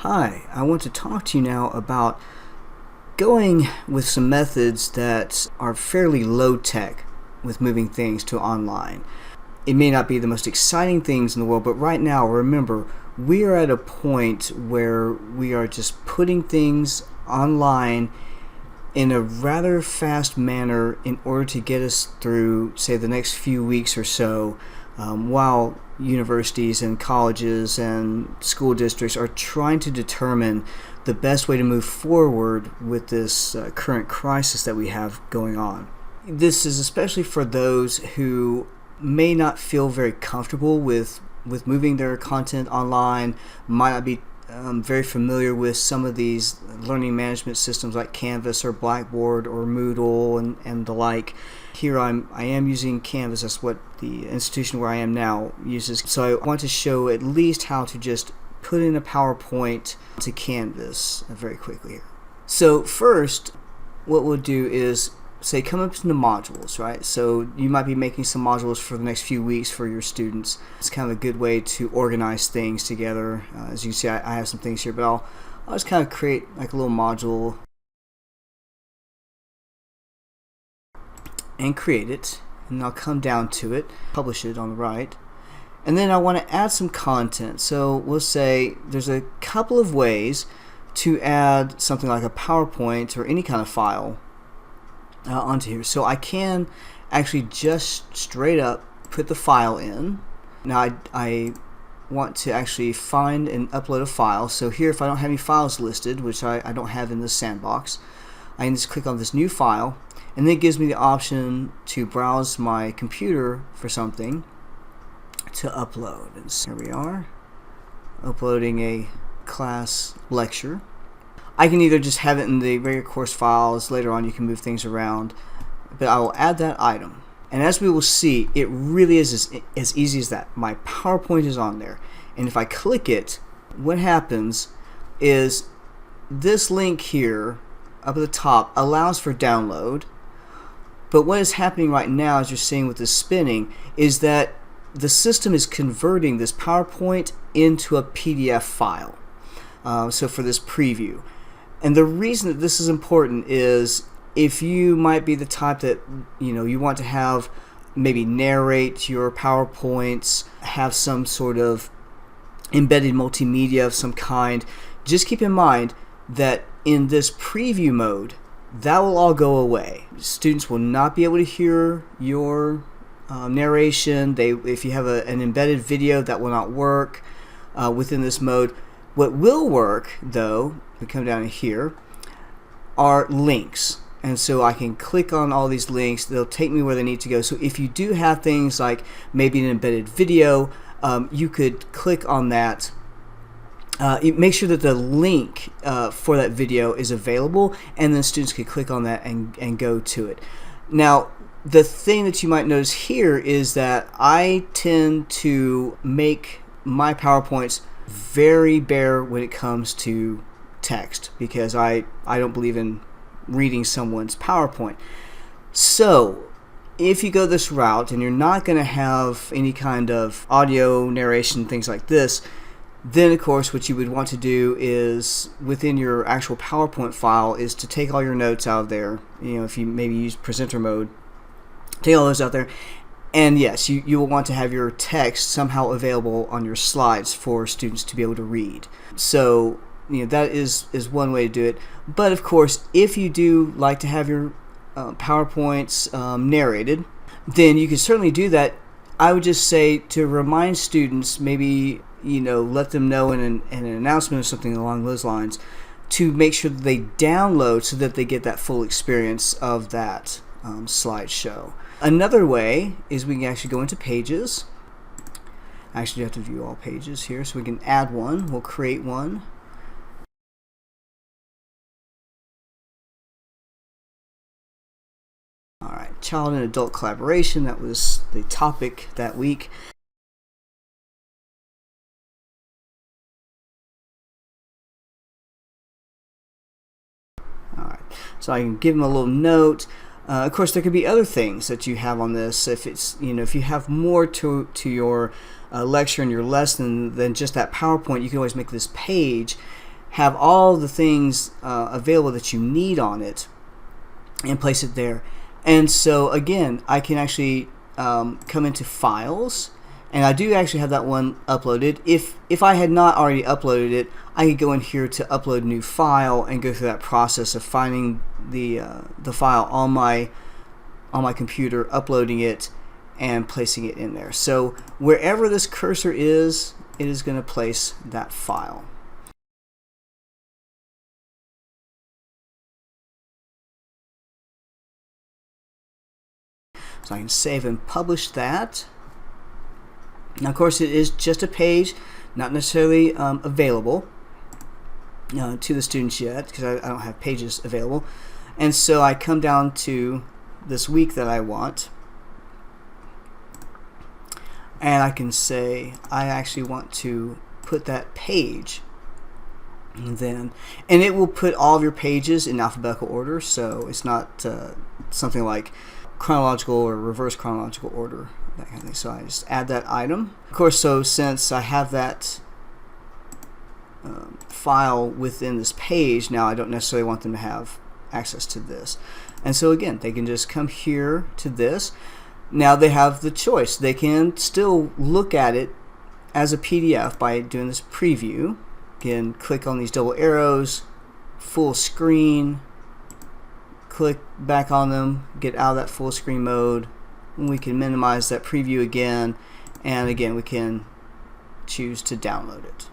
Hi, I want to talk to you now about going with some methods that are fairly low tech with moving things to online. It may not be the most exciting things in the world, but right now, remember, we are at a point where we are just putting things online in a rather fast manner in order to get us through, say, the next few weeks or so, while universities and colleges and school districts are trying to determine the best way to move forward with this current crisis that we have going on. This is especially for those who may not feel very comfortable with moving their content online, might not be very familiar with some of these learning management systems like Canvas or Blackboard or Moodle and the like. Here I am using Canvas. That's what the institution where I am now uses. So I want to show at least how to just put in a PowerPoint to Canvas very quickly here. So first, what we'll do is say come up to the modules, right? So you might be making some modules for the next few weeks for your students. It's kind of a good way to organize things together. As you see, I have some things here, but I'll just kind of create like a little module and create it, and I'll come down to it, publish it on the right, and then I want to add some content. So we'll say there's a couple of ways to add something like a PowerPoint or any kind of file onto here. So I can actually just straight up put the file in. Now I want to actually find and upload a file. So here, if I don't have any files listed, which I don't have in this sandbox, I can just click on this new file, and then it gives me the option to browse my computer for something to upload. And so here we are, uploading a class lecture. I can either just have it in the regular course files. Later on you can move things around, but I will add that item. And as we will see, it really is as easy as that. My PowerPoint is on there, and if I click it, what happens is this link here up at the top allows for download. But what is happening right now, as you're seeing with this spinning, is that the system is converting this PowerPoint into a PDF file. So for this preview. And the reason that this is important is if you might be the type that you want to have maybe narrate your PowerPoints, have some sort of embedded multimedia of some kind, just keep in mind that in this preview mode, that will all go away. Students will not be able to hear your narration. If you have an embedded video, that will not work within this mode. What will work, though, we come down here, are links. And so I can click on all these links. They'll take me where they need to go. So if you do have things like maybe an embedded video, you could click on that. Make sure that the link for that video is available, and then students can click on that and go to it. Now, the thing that you might notice here is that I tend to make my PowerPoints very bare when it comes to text, because I don't believe in reading someone's PowerPoint. So if you go this route and you're not going to have any kind of audio narration, things like this, then of course what you would want to do is within your actual PowerPoint file is to take all your notes out of there. If you maybe use presenter mode, take all those out there. And yes, you will want to have your text somehow available on your slides for students to be able to read. So that is one way to do it. But of course, if you do like to have your PowerPoints narrated, then you can certainly do that. I would just say to remind students, maybe let them know in an announcement or something along those lines, to make sure that they download so that they get that full experience of that slideshow. Another way is we can actually go into pages. Actually, you have to view all pages here, so we can add one. We'll create one. All right, child and adult collaboration. That was the topic that week. All right, so I can give them a little note. Of course, there could be other things that you have on this. If it's if you have more to your lecture and your lesson than just that PowerPoint, you can always make this page have all the things available that you need on it and place it there. And so again, I can actually come into files, and I do actually have that one uploaded. If I had not already uploaded it, I could go in here to upload a new file and go through that process of finding the file on my computer, uploading it, and placing it in there. So wherever this cursor is, it is going to place that file. So I can save and publish that. Now, of course, it is just a page, not necessarily available to the students yet, because I don't have pages available. And so I come down to this week that I want, and I can say I actually want to put that page then, and it will put all of your pages in alphabetical order, so it's not something like chronological or reverse chronological order, that kind of thing. So I just add that item. Of course, so since I have that file within this page, now I don't necessarily want them to have access to this. And so again, they can just come here to this. Now they have the choice. They can still look at it as a PDF by doing this preview. Again, click on these double arrows, full screen, click back on them, get out of that full screen mode, and we can minimize that preview again, and again we can choose to download it.